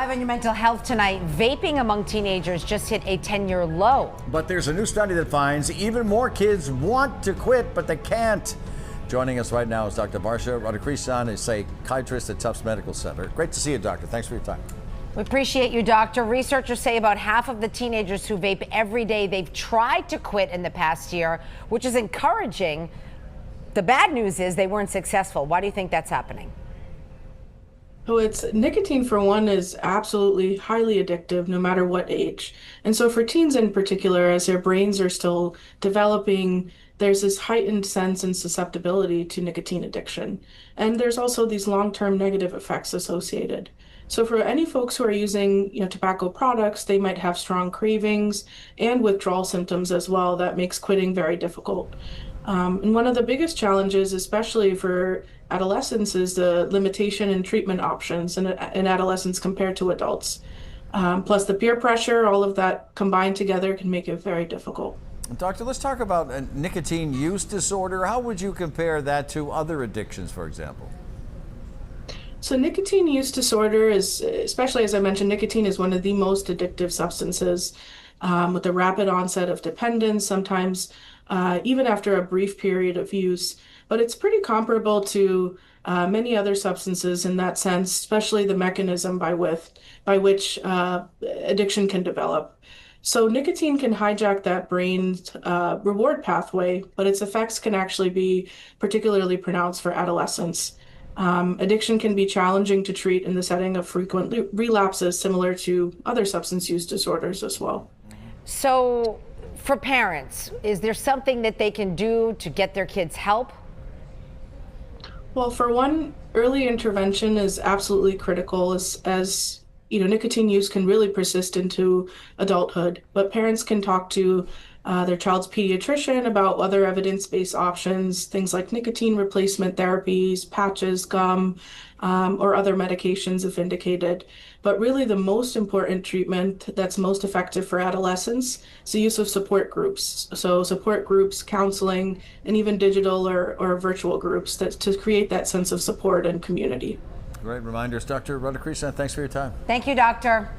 On your mental health tonight, vaping among teenagers just hit a 10-year low. But there's a new study that finds even more kids want to quit, but they can't. Joining us right now is Dr. Varsha Radhakrishnan, a psychiatrist at Tufts Medical Center. Great to see you, doctor. Thanks for your time. We appreciate you, doctor. Researchers say about half of the teenagers who vape every day, they've tried to quit in the past year, which is encouraging. The bad news is they weren't successful. Why do you think that's happening? So nicotine, for one, is absolutely highly addictive no matter what age. And so for teens in particular, as their brains are still developing, there's this heightened sense and susceptibility to nicotine addiction. And there's also these long-term negative effects associated. So for any folks who are using, tobacco products, they might have strong cravings and withdrawal symptoms as well. That makes quitting very difficult. And one of the biggest challenges, especially for adolescents, is the limitation in treatment options in adolescents compared to adults. Plus the peer pressure, all of that combined together can make it very difficult. Doctor, let's talk about nicotine use disorder. How would you compare that to other addictions, for example? So nicotine use disorder is, especially as I mentioned, nicotine is one of the most addictive substances with a rapid onset of dependence, sometimes even after a brief period of use. But it's pretty comparable to many other substances in that sense, especially the mechanism by which addiction can develop. So nicotine can hijack that brain's reward pathway, but its effects can actually be particularly pronounced for adolescents. Addiction can be challenging to treat in the setting of frequent relapses, similar to other substance use disorders as well. So for parents, is there something that they can do to get their kids help? Well, for one, early intervention is absolutely critical as nicotine use can really persist into adulthood, but parents can talk to their child's pediatrician about other evidence-based options, things like nicotine replacement therapies, patches, gum, or other medications if indicated. But really the most important treatment that's most effective for adolescents is the use of support groups. So support groups, counseling, and even digital or virtual groups to create that sense of support and community. Great reminders. Dr. Radhakrishnan, thanks for your time. Thank you, doctor.